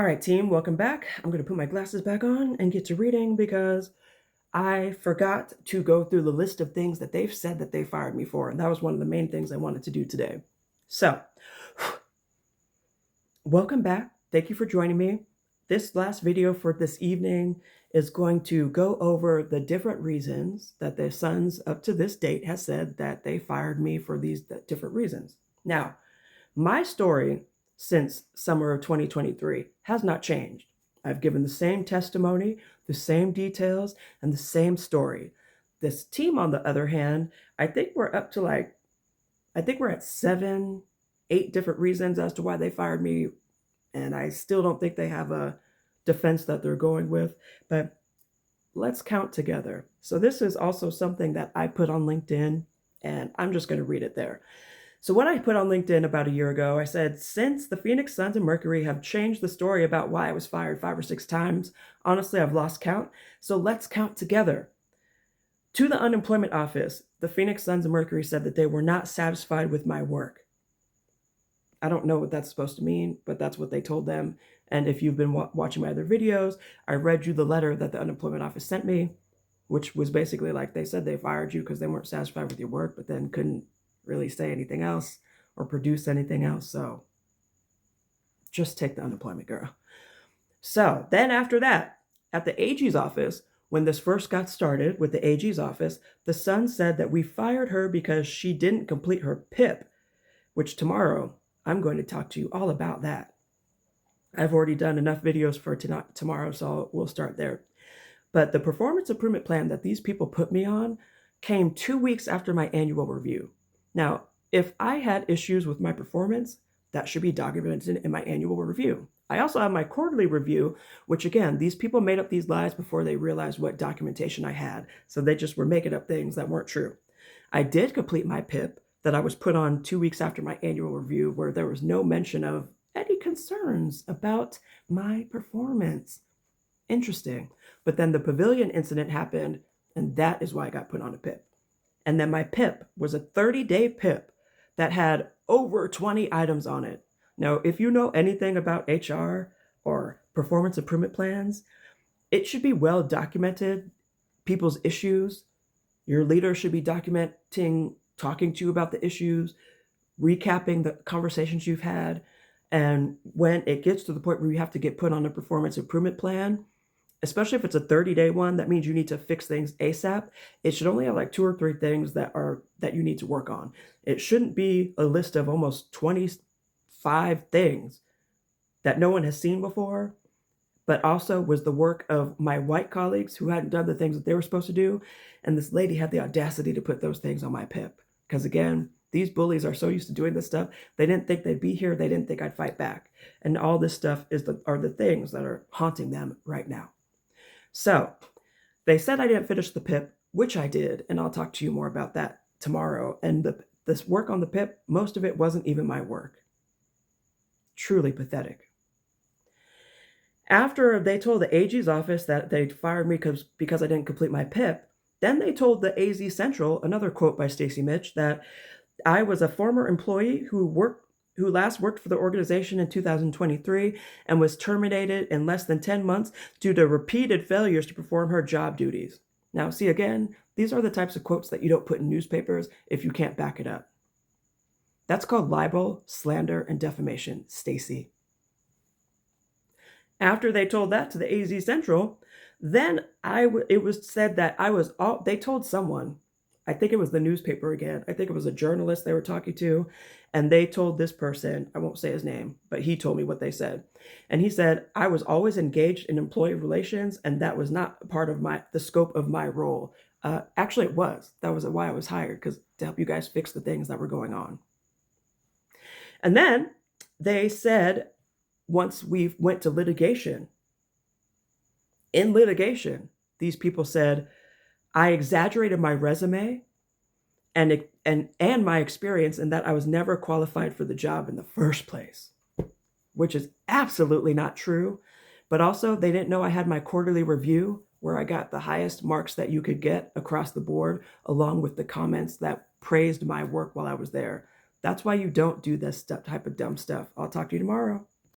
All right, team, welcome back. I'm going to put my glasses back on and get to reading because I forgot to go through the list of things that they've said that they fired me for. And that was one of the main things I wanted to do today. So, welcome back. Thank you for joining me. This last video for this evening is going to go over the different reasons that the Suns up to this date has said that they fired me for these different reasons. Now, my story since summer of 2023 has not changed. I've given the same testimony, the same details, and the same story. This team, on the other hand, I think we're up to I think we're at 7, 8 different reasons as to why they fired me, and I still don't think they have a defense that they're going with, but let's count together. So this is also something that I put on LinkedIn, and I'm just going to read it there. So what I put on LinkedIn about a year ago, I said, since the Phoenix Suns and Mercury have changed the story about why I was fired 5 or 6 times, honestly, I've lost count. So let's count together. To the unemployment office, the Phoenix Suns and Mercury said that they were not satisfied with my work. I don't know what that's supposed to mean, but that's what they told them. And if you've been watching my other videos, I read you the letter that the unemployment office sent me, which was basically like they said they fired you because they weren't satisfied with your work, but then couldn't really say anything else or produce anything else. So just take the unemployment, girl. So then after that, at the AG's office, when this first got started with the AG's office, the Sun said that we fired her because she didn't complete her PIP, which tomorrow I'm going to talk to you all about that. I've already done enough videos for tomorrow, so we'll start there. But the performance improvement plan that these people put me on came 2 weeks after my annual review. Now, if I had issues with my performance, that should be documented in my annual review. I also have my quarterly review, which again, these people made up these lies before they realized what documentation I had. So they just were making up things that weren't true. I did complete my PIP that I was put on 2 weeks after my annual review, where there was no mention of any concerns about my performance. Interesting. But then the pavilion incident happened, and that is why I got put on a PIP. And then my PIP was a 30-day PIP that had over 20 items on it. Now, if you know anything about HR or performance improvement plans, it should be well documented, people's issues. Your leader should be documenting, talking to you about the issues, recapping the conversations you've had. And when it gets to the point where you have to get put on a performance improvement plan, especially if it's a 30-day one, that means you need to fix things ASAP. It should only have like 2 or 3 things that you need to work on. It shouldn't be a list of almost 25 things that no one has seen before, but also was the work of my white colleagues who hadn't done the things that they were supposed to do. And this lady had the audacity to put those things on my PIP. Because again, these bullies are so used to doing this stuff, they didn't think they'd be here. They didn't think I'd fight back. And all this stuff are the things that are haunting them right now. So they said I didn't finish the PIP, which I did, and I'll talk to you more about that tomorrow. And this work on the PIP, most of it wasn't even my work. Truly pathetic. After they told the AG's office that they fired me because I didn't complete my PIP, then they told the AZ Central, another quote by Stacy Mitch, that I was a former employee who last worked for the organization in 2023 and was terminated in less than 10 months due to repeated failures to perform her job duties. Now, see, again, these are the types of quotes that you don't put in newspapers if you can't back it up. That's called libel, slander, and defamation, Stacy. After they told that to the AZ Central, then it was said that they told someone, I think it was the newspaper again. I think it was a journalist they were talking to. And they told this person, I won't say his name, but he told me what they said. And he said, I was always engaged in employee relations, and that was not part of the scope of my role. Actually, it was. That was why I was hired, to help you guys fix the things that were going on. And then they said, once we went to litigation, in litigation, these people said, I exaggerated my resume and my experience, and that I was never qualified for the job in the first place, which is absolutely not true. But also, they didn't know I had my quarterly review where I got the highest marks that you could get across the board, along with the comments that praised my work while I was there. That's why you don't do this type of dumb stuff. I'll talk to you tomorrow.